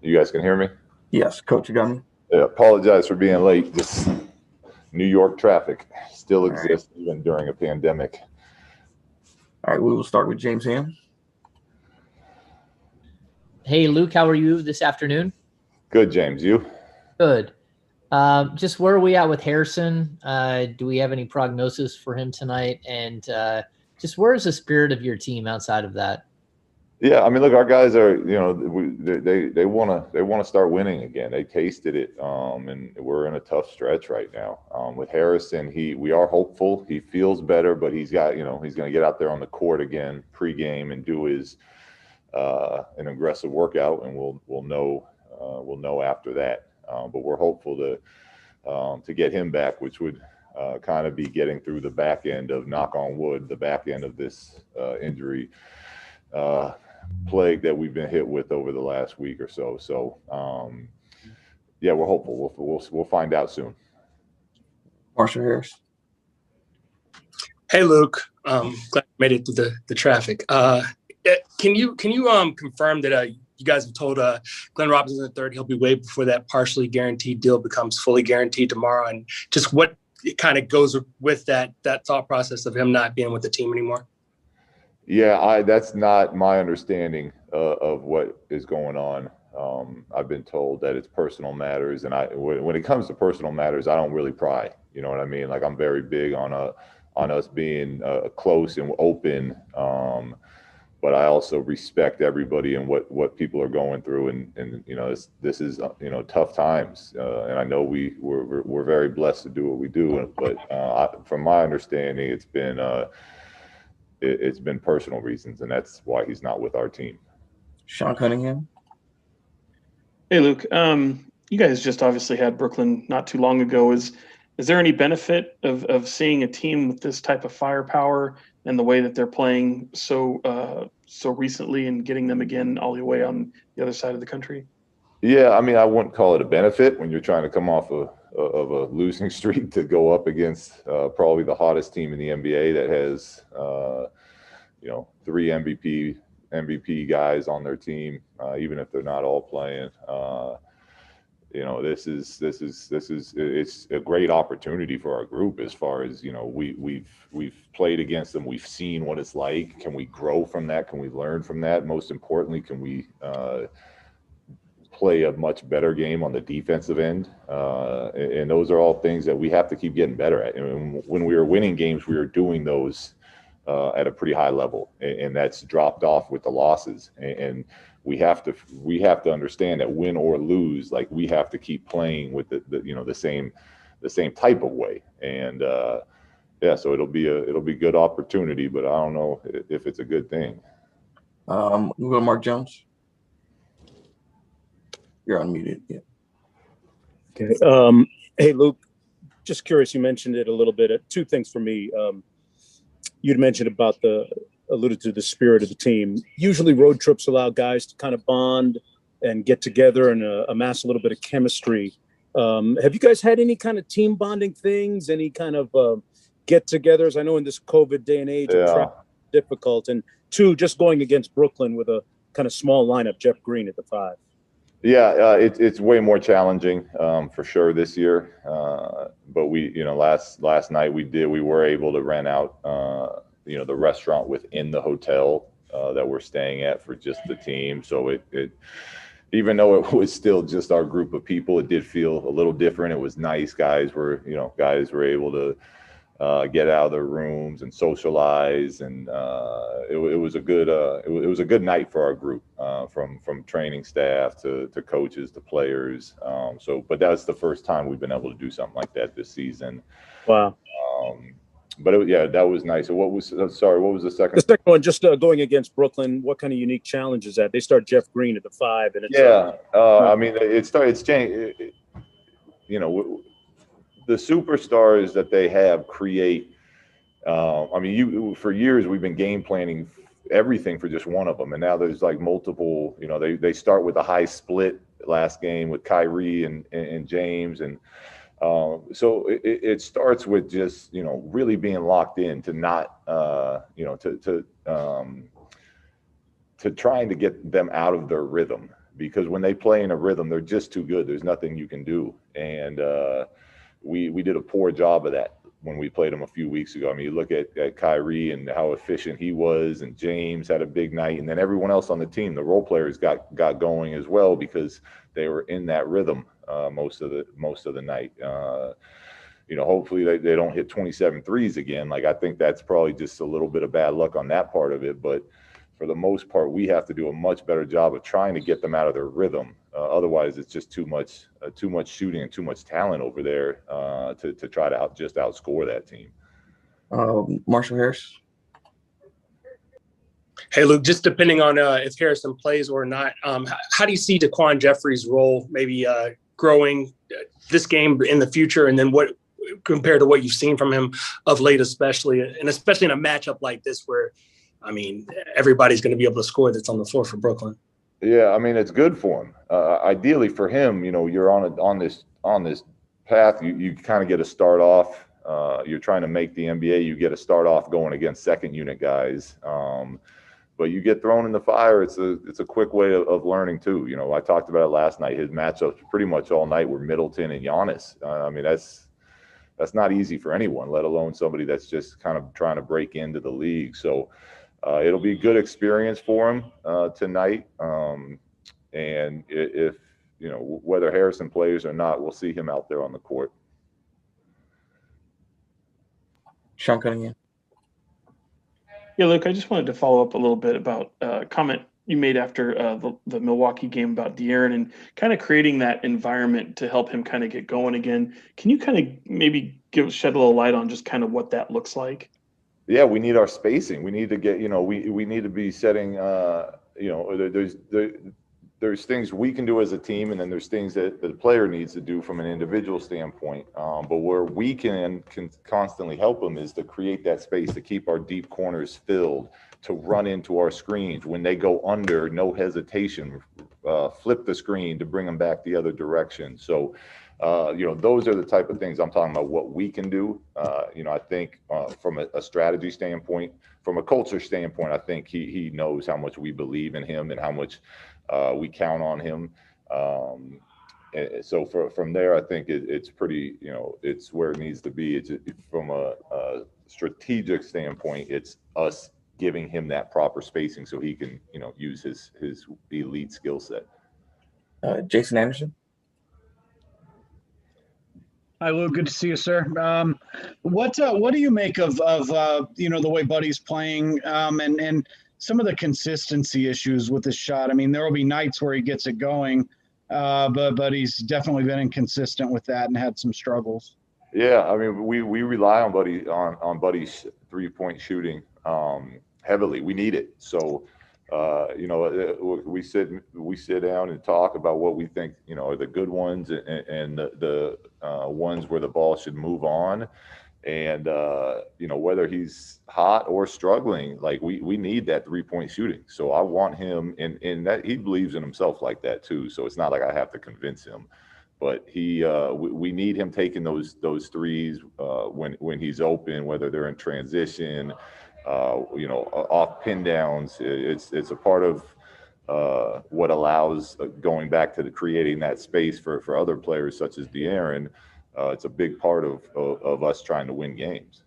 You guys can hear me? Yes, Coach, you got me? Yeah, apologize for being late. Just New York traffic still All right. exists even during a pandemic. All right, we will start with James Ham. Hey, Luke, how are you this afternoon? Good, James. You? Good. Just where are we at with Harrison? Do we have any prognosis for him tonight? And just where is the spirit of your team outside of that? Yeah, I mean, look, our guys are, they want to start winning again. They tasted it, and we're in a tough stretch right now. With Harrison, we are hopeful. He feels better, but he's got, he's going to get out there on the court again pregame and do his an aggressive workout, and we'll know after that. But we're hopeful to get him back, which would kind of be getting through the back end of, knock on wood, the back end of this injury plague that we've been hit with over the last week or so. So, yeah, we're hopeful. We'll find out soon. Marshall Harris. Hey, Luke. Glad you made it through the traffic. Can you confirm that you guys have told Glenn Robinson III he'll be waived before that partially guaranteed deal becomes fully guaranteed tomorrow, and just what kind of goes with that thought process of him not being with the team anymore? Yeah, that's not my understanding of what is going on. I've been told that it's personal matters, and when it comes to personal matters, I don't really pry. You know what I mean? Like, I'm very big on us being close and open, but I also respect everybody and what people are going through, and this is tough times, and I know we're very blessed to do what we do, but from my understanding, it's been personal reasons, and that's why he's not with our team. Sean Cunningham. Hey, Luke. You guys just obviously had Brooklyn not too long ago. Is there any benefit of seeing a team with this type of firepower and the way that they're playing so recently and getting them again all the way on the other side of the country? Yeah, I mean, I wouldn't call it a benefit when you're trying to come off of a losing streak to go up against probably the hottest team in the NBA that has 3 MVP guys on their team, even if they're not all playing. It's a great opportunity for our group, as far as we've played against them, we've seen what it's like. Can we grow from that? Can we learn from that? Most importantly, can we play a much better game on the defensive end? And those are all things that we have to keep getting better at. And when we were winning games, we were doing those at a pretty high level, and that's dropped off with the losses. And we have to understand that win or lose, like, we have to keep playing with the same type of way. And so it'll be a good opportunity, but I don't know if it's a good thing. We'll go Mark Jones. You're unmuted. Yeah. Okay. Hey, Luke, just curious, you mentioned it a little bit. 2 things for me. You'd mentioned alluded to the spirit of the team. Usually road trips allow guys to kind of bond and get together and amass a little bit of chemistry. Have you guys had any kind of team bonding things, any kind of get-togethers? I know in this COVID day and age, it's difficult. And 2, just going against Brooklyn with a kind of small lineup, Jeff Green at the 5. Yeah, it's way more challenging for sure this year. But we, last night we were able to rent out, the restaurant within the hotel that we're staying at for just the team. So it even though it was still just our group of people, it did feel a little different. It was nice. Guys were able to get out of their rooms and socialize, and it was a good night for our group, from training staff to coaches to players. But that's the first time we've been able to do something like that this season. Wow. But that was nice. So what was the second? The second one, just going against Brooklyn, what kind of unique challenge is that? They start Jeff Green at the 5, and it's I mean, it's changed. The superstars that they have create. For years we've been game planning everything for just one of them, and now there's like multiple. They start with a high split last game with Kyrie and James, and so it starts with just really being locked in to not to trying to get them out of their rhythm, because when they play in a rhythm, they're just too good. There's nothing you can do. And we did a poor job of that when we played them a few weeks ago. I mean, you look at Kyrie and how efficient he was, and James had a big night, and then everyone else on the team, the role players got going as well because they were in that rhythm most of the night. Hopefully they don't hit 27 threes again. Like, I think that's probably just a little bit of bad luck on that part of it. But for the most part, we have to do a much better job of trying to get them out of their rhythm. Otherwise, it's just too much shooting and too much talent over there to try to outscore that team. Marshall Harris. Hey, Luke, just depending on if Harrison plays or not, how do you see Daquan Jeffries' role maybe growing this game in the future, and then what compared to what you've seen from him of late, especially in a matchup like this where, I mean, everybody's going to be able to score that's on the floor for Brooklyn? Yeah, I mean, it's good for him. Ideally for him, you're on this path. You kind of get to start off. You're trying to make the NBA. You get to start off going against second unit guys. But you get thrown in the fire. It's a quick way of learning too. I talked about it last night. His matchups pretty much all night were Middleton and Giannis. I mean, that's not easy for anyone, let alone somebody that's just kind of trying to break into the league. So it'll be a good experience for him tonight. And if whether Harrison plays or not, we'll see him out there on the court. Sean Cunningham. Yeah, Luke, I just wanted to follow up a little bit about a comment you made after the Milwaukee game about De'Aaron and kind of creating that environment to help him kind of get going again. Can you kind of maybe shed a little light on just kind of what that looks like? Yeah, we need our spacing. We need to get, we need to be setting, there's things we can do as a team, and then there's things that the player needs to do from an individual standpoint. But where we can constantly help them is to create that space, to keep our deep corners filled, to run into our screens. When they go under, no hesitation, flip the screen to bring them back the other direction. So, those are the type of things I'm talking about, what we can do. I think from a strategy standpoint, from a culture standpoint, I think he knows how much we believe in him and how much we count on him. So from there, I think it's pretty, it's where it needs to be. It's from a strategic standpoint, it's us giving him that proper spacing so he can, use his elite skill set. Jason Anderson. Hi, Luke. Good to see you, sir. What do you make of the way Buddy's playing and some of the consistency issues with his shot? I mean, there will be nights where he gets it going, but he's definitely been inconsistent with that and had some struggles. Yeah, I mean, we rely on Buddy's 3-point shooting heavily. We need it. So we sit down and talk about what we think are the good ones and the ones where the ball should move on, and whether he's hot or struggling, like we need that 3-point shooting. So I want him, and that he believes in himself like that too. So it's not like I have to convince him, but we need him taking those threes when he's open, whether they're in transition. Off pin downs. It's a part of what allows going back to creating that space for other players such as De'Aaron. It's a big part of us trying to win games.